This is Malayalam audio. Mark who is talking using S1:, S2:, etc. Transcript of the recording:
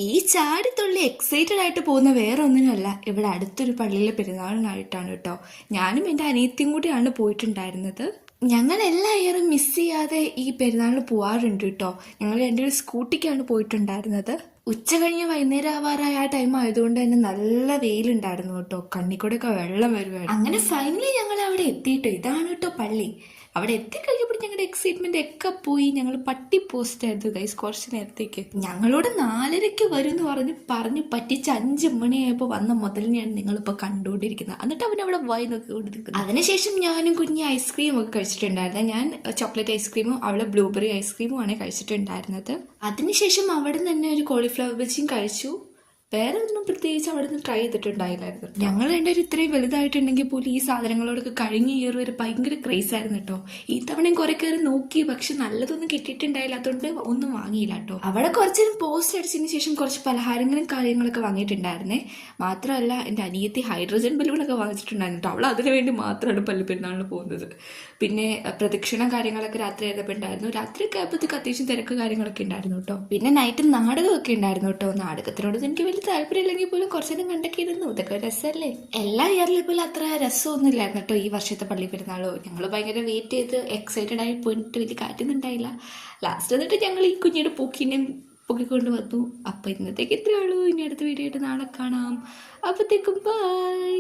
S1: ഈ ചാടിത്തുള്ളി എക്സൈറ്റഡ് ആയിട്ട് പോകുന്ന വേറെ ഒന്നിനുമല്ല, ഇവിടെ അടുത്തൊരു പള്ളിയിലെ പെരുന്നാളിനായിട്ടാണ് കേട്ടോ. ഞാനും എൻ്റെ അനിയത്തിയും കൂടിയാണ് പോയിട്ടുണ്ടായിരുന്നത്. ഞങ്ങൾ എല്ലാ ഇയറും മിസ് ചെയ്യാതെ ഈ പെരുന്നാളിന് പോവാറുണ്ട് കേട്ടോ. ഞങ്ങൾ എൻ്റെ ഒരു സ്കൂട്ടിക്കാണ് പോയിട്ടുണ്ടായിരുന്നത്. ഉച്ച കഴിഞ്ഞ് വൈകുന്നേരം ആവാറായ ആ ടൈം ആയതുകൊണ്ട് തന്നെ നല്ല വെയിലുണ്ടായിരുന്നു കേട്ടോ. കണ്ണിക്കൂടെയൊക്കെ വെള്ളം വരുവായിരുന്നു. അങ്ങനെ ഫൈനലി ഞങ്ങൾ അവിടെ എത്തിയിട്ടോ. ഇതാണ് കേട്ടോ പള്ളി. അവിടെ എത്തിക്കഴിഞ്ഞപ്പോൾ ഞങ്ങളുടെ എക്സൈറ്റ്മെന്റ് ഒക്കെ പോയി. ഞങ്ങൾ പട്ടി പോസ്റ്റ് ആയിരുന്നു ഗൈസ് കുറച്ച് നേരത്തേക്ക്. ഞങ്ങളോട് 4:30 വരും എന്ന് പറഞ്ഞ് പറ്റിച്ച് 5 മണിയായപ്പോൾ വന്ന മുതലിനെയാണ് നിങ്ങളിപ്പോൾ കണ്ടുകൊണ്ടിരിക്കുന്നത്. എന്നിട്ട് അവൻ അവിടെ വായി നോക്കിക്കൊണ്ടിരിക്കുന്നത്. അതിനുശേഷം ഞാനും കുഞ്ഞ് ഐസ്ക്രീം ഒക്കെ കഴിച്ചിട്ടുണ്ടായിരുന്നത്. ഞാൻ ചോക്ലേറ്റ് ഐസ്ക്രീമും അവള് ബ്ലൂബെറി ഐസ്ക്രീമും ആണ് കഴിച്ചിട്ടുണ്ടായിരുന്നത്. അതിനുശേഷം അവിടെ നിന്ന് തന്നെ ഒരു കോളിഫ്ലവർ ബജിയും കഴിച്ചു. വേറെ ഒന്നും പ്രത്യേകിച്ച് അവിടെ നിന്ന് ട്രൈ ചെയ്തിട്ടുണ്ടായില്ലായിരുന്നു. ഞങ്ങൾ രണ്ടുപേരും ഇത്രയും വലുതായിട്ടുണ്ടെങ്കിൽ പോലും ഈ സാധനങ്ങളോടൊക്കെ കഴിഞ്ഞ ഇയർ വരെ ഭയങ്കര ക്രേസ് ആയിരുന്നു കേട്ടോ. ഈ തവണയും കുറെ കയറി നോക്കി, പക്ഷെ നല്ലതൊന്നും കിട്ടിയിട്ടുണ്ടായില്ല. അതുകൊണ്ട് ഒന്നും വാങ്ങിയില്ല കേട്ടോ. അവിടെ കുറച്ചേരം പോസ്റ്റ് അടിച്ചതിന് ശേഷം കുറച്ച് പലഹാരങ്ങളും കാര്യങ്ങളൊക്കെ വാങ്ങിയിട്ടുണ്ടായിരുന്നേ. മാത്രമല്ല എൻ്റെ അനിയത്തി ഹൈഡ്രജൻ ബലൂണൊക്കെ വാങ്ങിച്ചിട്ടുണ്ടായിരുന്നു കേട്ടോ. അവൾ അതിനു വേണ്ടി മാത്രമാണ് പള്ളിപ്പെരുന്നാളിന് പോകുന്നത്. പിന്നെ പ്രദക്ഷിണ കാര്യങ്ങളൊക്കെ രാത്രി ആയപ്പോണ്ടായിരുന്നു. രാത്രിയൊക്കെ ആയപ്പോഴത്തേക്ക് അത്യാവശ്യം തിരക്ക് കാര്യങ്ങളൊക്കെ ഉണ്ടായിരുന്നു കേട്ടോ. പിന്നെ നൈറ്റ് നാടകമൊക്കെ ഉണ്ടായിരുന്നു കേട്ടോ. നാടകത്തിനോട് എനിക്ക് വലിയ താല്പര്യമില്ലെങ്കിൽ പോലും കുറച്ചേരം കണ്ടൊക്കെ ഇരുന്നു. ഇതൊക്കെ രസമല്ലേ. എല്ലാ ഇയറിലെ പോലും അത്ര രസമൊന്നും ഇല്ലായിരുന്നു കേട്ടോ ഈ വർഷത്തെ പള്ളി പെരുന്നാളോ. ഞങ്ങൾ ഭയങ്കര വെയിറ്റ് ചെയ്ത് എക്സൈറ്റഡ് ആയി പോയിട്ട് വലിയ കാറ്റൊന്നുണ്ടായില്ല. ലാസ്റ്റ് എന്നിട്ട് ഞങ്ങൾ ഈ കുഞ്ഞിയുടെ പൂക്കിനെയും പൊക്കിക്കൊണ്ട് വന്നു. അപ്പോൾ ഇന്നത്തേക്ക് ഇത്രയേ ഉള്ളൂ. ഇനി അടുത്ത വീഡിയോ ആയിട്ട് നാളെ കാണാം. അപ്പോഴത്തേക്കും ബൈ.